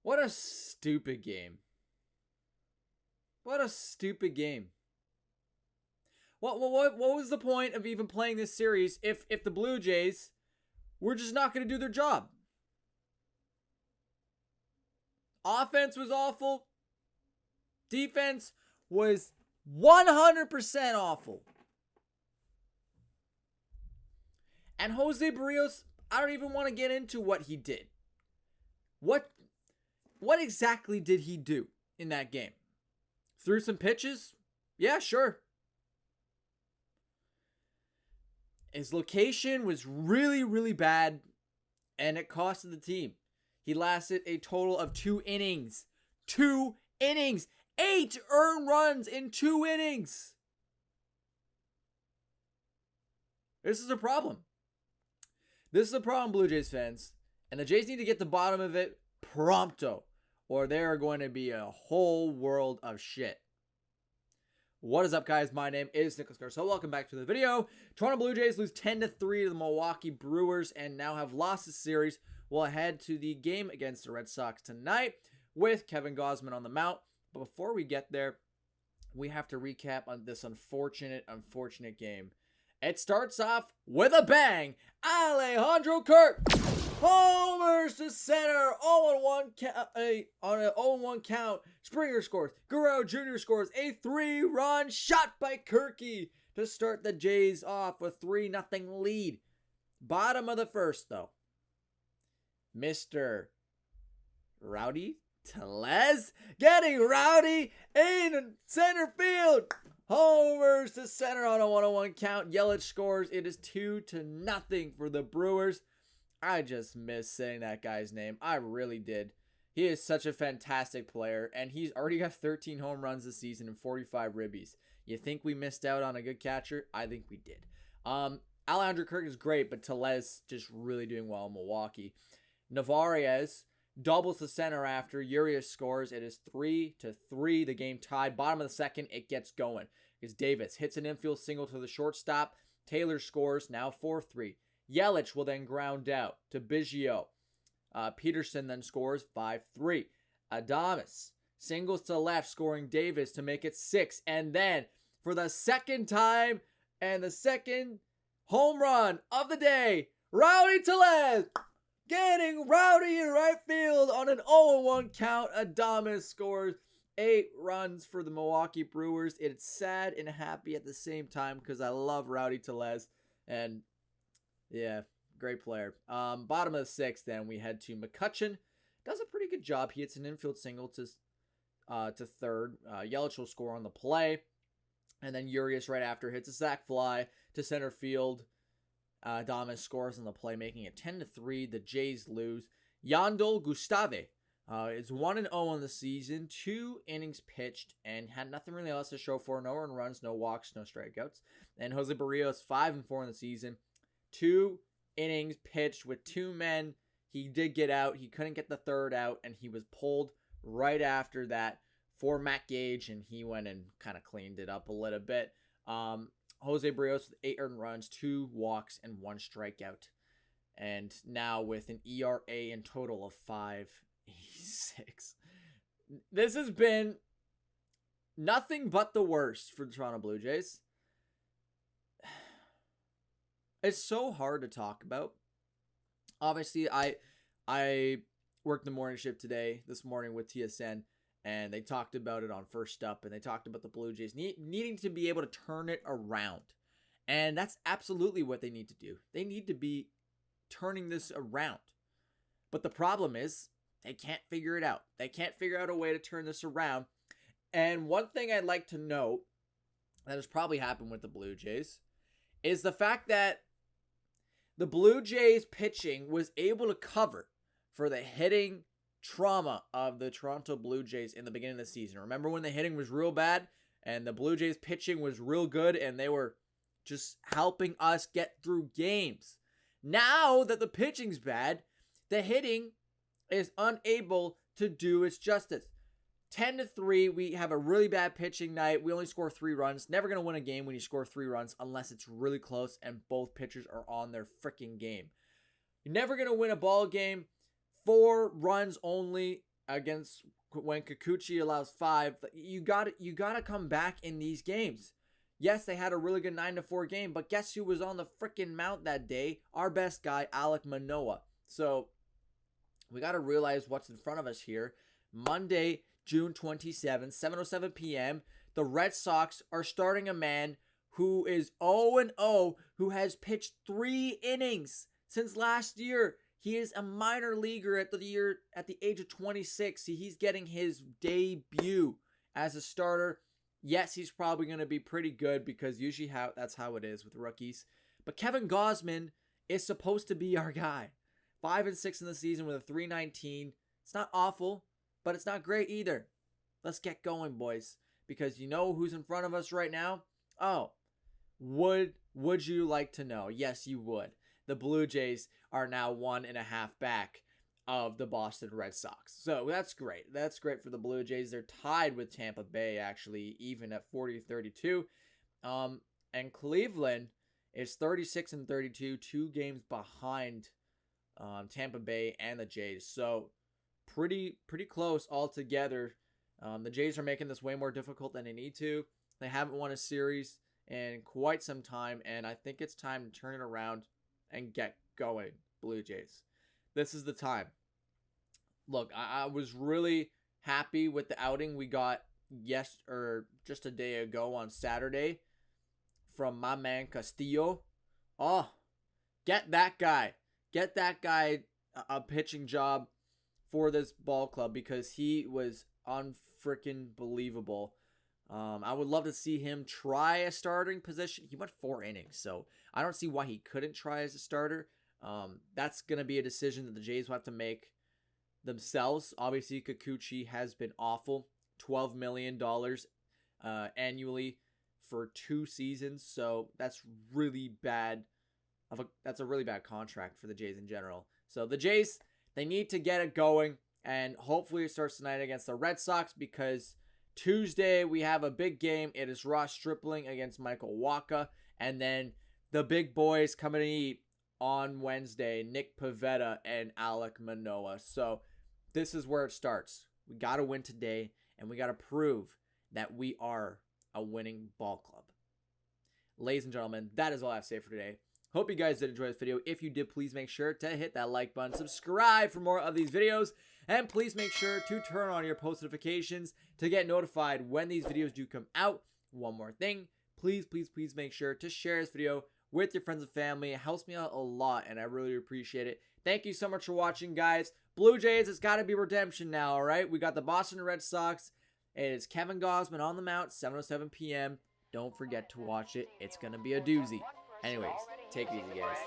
What a stupid game. What a stupid game. What was the point of even playing this series if the Blue Jays were just not going to do their job? Offense was awful. Defense was 100% awful. And Jose Barrios, I don't even want to get into what he did. What exactly did he do in that game? Threw some pitches? Yeah, sure. His location was really, really bad, and it costed the team. He lasted a total of 2 innings. 2 innings! 8 earned runs in 2 innings! This is a problem. This is a problem, Blue Jays fans. And the Jays need to get to the bottom of it prompto, or there are going to be a whole world of shit. What is up, guys? My name is Nicholas Garceau. Welcome back to the video. Toronto Blue Jays lose 10-3 to the Milwaukee Brewers and now have lost the series. We'll head to the game against the Red Sox tonight with Kevin Gausman on the mound. But before we get there, we have to recap on this unfortunate game. It starts off with a bang. Alejandro Kirk homers to center, on an 0-1 count. Springer scores. Guerrero Jr. scores a 3-run shot by Kirky to start the Jays off with 3-0 lead. Bottom of the first, though, Mr. Rowdy Tellez getting rowdy in center field. Homers to center on a 1-1 count. Yelich scores. It is 2-0 for the Brewers. I just miss saying that guy's name. I really did. He is such a fantastic player, and he's already got 13 home runs this season and 45 ribbies. You think we missed out on a good catcher? I think we did. Alejandro Kirk is great, but Tellez just really doing well in Milwaukee. Narvaez doubles the center after Urias scores. It is 3-3. The game tied. Bottom of the second, it gets going because Davis hits an infield single to the shortstop. Taylor scores, now 4-3. Yelich will then ground out to Biggio. Peterson then scores 5-3. Adames singles to left, scoring Davis to make it 6. And then for the second time and the second home run of the day, Rowdy Tellez getting rowdy in right field on an 0-1 count. Adames scores 8 runs for the Milwaukee Brewers. It's sad and happy at the same time because I love Rowdy Tellez. And yeah, great player. Bottom of the sixth, then we head to McCutchen. Does a pretty good job. He hits an infield single to third. Yelich will score on the play. And then Urias right after hits a sac fly to center field. Adames scores on the play, making it 10-3. The Jays lose. Yandel Gustave is 1-0 on the season, 2 innings pitched, and had nothing really else to show for. No earned runs, no walks, no strikeouts. And Jose Barrios 5-4 in the season, 2 innings pitched with 2 men. He did get out. He couldn't get the third out, and he was pulled right after that for Matt Gage, and he went and kind of cleaned it up a little bit. Jose Barrios with 8 earned runs, 2 walks, and 1 strikeout. And now with an ERA in total of 5.86. This has been nothing but the worst for the Toronto Blue Jays. It's so hard to talk about. Obviously, I worked the morning shift this morning with TSN, and they talked about it on First Up, and they talked about the Blue Jays needing to be able to turn it around. And that's absolutely what they need to do. They need to be turning this around. But the problem is, they can't figure it out. They can't figure out a way to turn this around. And one thing I'd like to note that has probably happened with the Blue Jays is the fact that the Blue Jays pitching was able to cover for the hitting trauma of the Toronto Blue Jays in the beginning of the season. Remember when the hitting was real bad and the Blue Jays pitching was real good and they were just helping us get through games? Now that the pitching's bad, the hitting is unable to do its justice. 10-3, we have a really bad pitching night. We only score 3 runs. Never going to win a game when you score 3 runs unless it's really close and both pitchers are on their freaking game. You're never going to win a ball game. 4 runs only against when Kikuchi allows 5. You got to come back in these games. Yes, they had a really good 9-4 game, but guess who was on the freaking mound that day? Our best guy, Alek Manoah. So we got to realize what's in front of us here. Monday, June 27th, 7:07 p.m., the Red Sox are starting a man who is 0-0, who has pitched 3 innings since last year. He is a minor leaguer at the age of 26. He's getting his debut as a starter. Yes, he's probably going to be pretty good because usually that's how it is with rookies. But Kevin Gausman is supposed to be our guy. 5-6 in the season with a 3.19. It's not awful, but it's not great either. Let's get going, boys, because you know who's in front of us right now? Oh, would you like to know? Yes, you would. The Blue Jays are now 1.5 back of the Boston Red Sox. So that's great. That's great for the Blue Jays. They're tied with Tampa Bay, actually, even at 40-32. And Cleveland is 36-32, 2 games behind Tampa Bay and the Jays. So pretty close altogether. The Jays are making this way more difficult than they need to. They haven't won a series in quite some time, and I think it's time to turn it around and get going, Blue Jays. This is the time. Look, I was really happy with the outing we got just a day ago on Saturday from my man Castillo. Oh, get that guy. Get that guy a pitching job for this ball club because he was unfreaking believable. I would love to see him try a starting position. He went 4 innings, so I don't see why he couldn't try as a starter. That's going to be a decision that the Jays will have to make themselves. Obviously, Kikuchi has been awful. $12 million annually for 2 seasons, so that's really bad. That's a really bad contract for the Jays in general. So the Jays, they need to get it going, and hopefully it starts tonight against the Red Sox because Tuesday we have a big game. It is Ross Stripling against Michael Wacha, and then the big boys coming to eat on Wednesday, Nick Pivetta and Alek Manoah. So this is where it starts. We got to win today, and we got to prove that we are a winning ball club. Ladies and gentlemen, that is all I have to say for today. Hope you guys did enjoy this video. If you did, please make sure to hit that like button, subscribe for more of these videos, and please make sure to turn on your post notifications to get notified when these videos do come out. One more thing, please make sure to share this video with your friends and family. It helps me out a lot, and I really appreciate it. Thank you so much for watching, guys. Blue Jays, it's got to be redemption now, all right? We got the Boston Red Sox. It is Kevin Gausman on the mound, 7:07 p.m. Don't forget to watch it. It's going to be a doozy. Anyways, take it easy, guys.